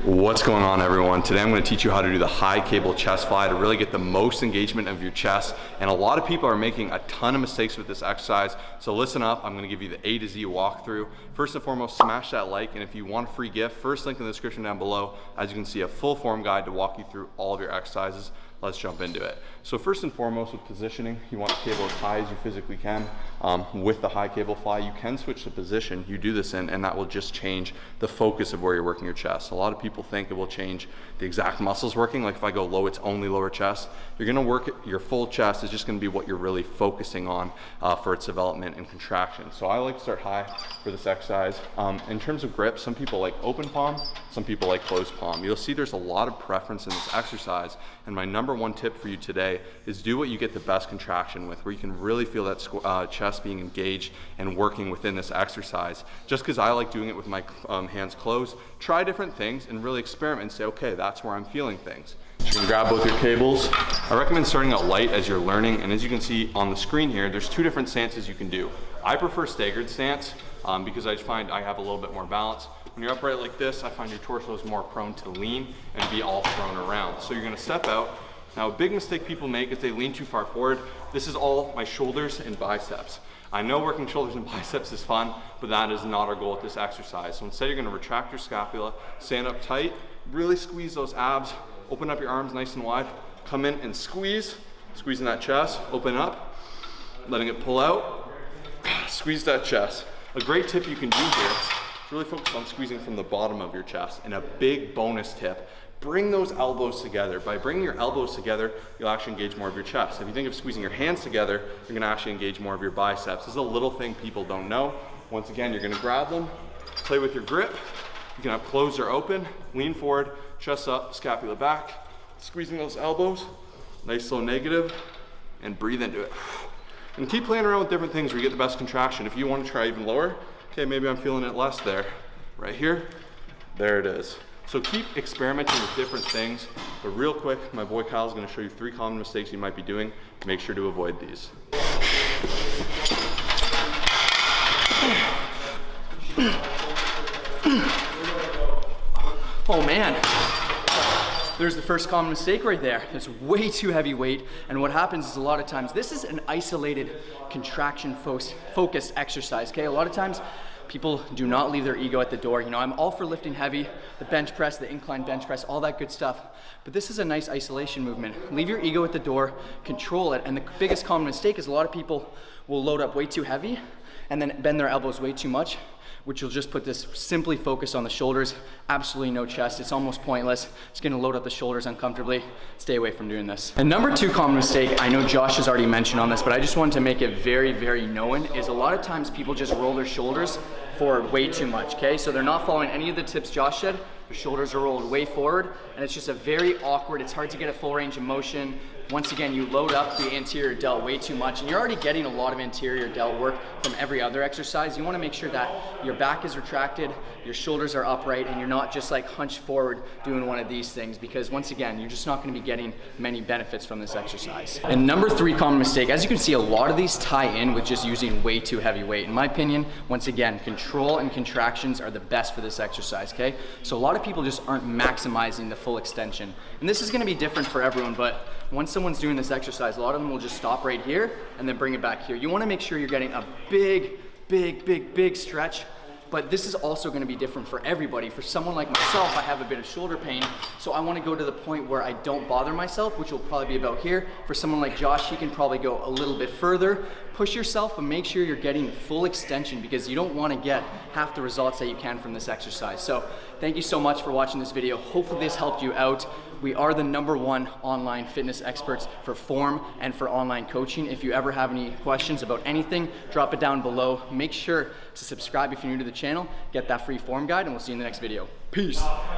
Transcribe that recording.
What's going on, everyone? Today I'm going to teach you how to do the high cable chest fly to really get the most engagement of your chest. And a lot of people are making a ton of mistakes with this exercise. So listen up, I'm going to give you the A to Z walkthrough. First and foremost, smash that like, and if you want a free gift, first link in the description down below. As you can see, a full form guide to walk you through all of your exercises. Let's jump into it. So first and foremost with positioning, you want the cable as high as you physically can. With the high cable fly, you can switch the position you do this in, and that will just change the focus of where you're working your chest. A lot of people think it will change the exact muscles working. Like if I go low, it's only lower chest. You're gonna work your full chest. Is just gonna be what you're really focusing on for its development and contraction. So I like to start high for this exercise. In terms of grip, some people like open palm, some people like closed palm. You'll see there's a lot of preference in this exercise, and my number one tip for you today is do what you get the best contraction with, where you can really feel that chest being engaged and working within this exercise. Just because I like doing it with my hands closed, try different things and really experiment and say, okay, that's where I'm feeling things. You can grab both your cables. I recommend starting out light as you're learning, and as you can see on the screen here, there's two different stances you can do. I prefer staggered stance because I find I have a little bit more balance. When you're upright like this, I find your torso is more prone to lean and be all thrown around. So you're gonna step out. Now, a big mistake people make is they lean too far forward. This is all my shoulders and biceps. I know working shoulders and biceps is fun, but that is not our goal with this exercise. So instead, you're gonna retract your scapula, stand up tight, really squeeze those abs, open up your arms nice and wide, come in and squeeze, squeezing that chest, open up, letting it pull out, squeeze that chest. A great tip you can do here is really focus on squeezing from the bottom of your chest. And a big bonus tip, bring those elbows together. By bringing your elbows together, you'll actually engage more of your chest. If you think of squeezing your hands together, you're gonna actually engage more of your biceps. This is a little thing people don't know. Once again, you're gonna grab them, play with your grip. You can have closed or open, lean forward, chest up, scapula back, squeezing those elbows, nice slow negative, and breathe into it. And keep playing around with different things where you get the best contraction. If you want to try even lower, okay, maybe I'm feeling it less there. Right here, there it is. So keep experimenting with different things, but real quick, my boy Kyle's gonna show you 3 common mistakes you might be doing. Make sure to avoid these. Oh man, there's the first common mistake right there. It's way too heavy weight, and what happens is a lot of times, this is an isolated contraction focused exercise, okay? A lot of times, people do not leave their ego at the door. You know, I'm all for lifting heavy, the bench press, the incline bench press, all that good stuff. But this is a nice isolation movement. Leave your ego at the door, control it. And the biggest common mistake is a lot of people will load up way too heavy and then bend their elbows way too much, which will just put this simply focus on the shoulders, absolutely no chest. It's almost pointless. It's gonna load up the shoulders uncomfortably. Stay away from doing this. And number 2 common mistake, I know Josh has already mentioned on this, but I just wanted to make it very, very known, is a lot of times people just roll their shoulders forward way too much, okay? So they're not following any of the tips Josh said. Their shoulders are rolled way forward, and it's just a very awkward, it's hard to get a full range of motion. Once again, you load up the anterior delt way too much, and you're already getting a lot of anterior delt work from every other exercise. You wanna make sure that your back is retracted, your shoulders are upright, and you're not just like hunched forward doing one of these things, because once again, you're just not gonna be getting many benefits from this exercise. And number 3 common mistake, as you can see, a lot of these tie in with just using way too heavy weight. In my opinion, once again, control and contractions are the best for this exercise, okay? So a lot of people just aren't maximizing the full extension. And this is gonna be different for everyone, but once someone's doing this exercise, a lot of them will just stop right here and then bring it back here. You wanna make sure you're getting a big stretch, but this is also gonna be different for everybody. For someone like myself, I have a bit of shoulder pain, so I wanna go to the point where I don't bother myself, which will probably be about here. For someone like Josh, he can probably go a little bit further. Push yourself, but make sure you're getting full extension, because you don't wanna get half the results that you can from this exercise. So thank you so much for watching this video. Hopefully this helped you out. We are the #1 online fitness experts for form and for online coaching. If you ever have any questions about anything, drop it down below. Make sure to subscribe if you're new to the channel, get that free form guide, and we'll see you in the next video. Peace.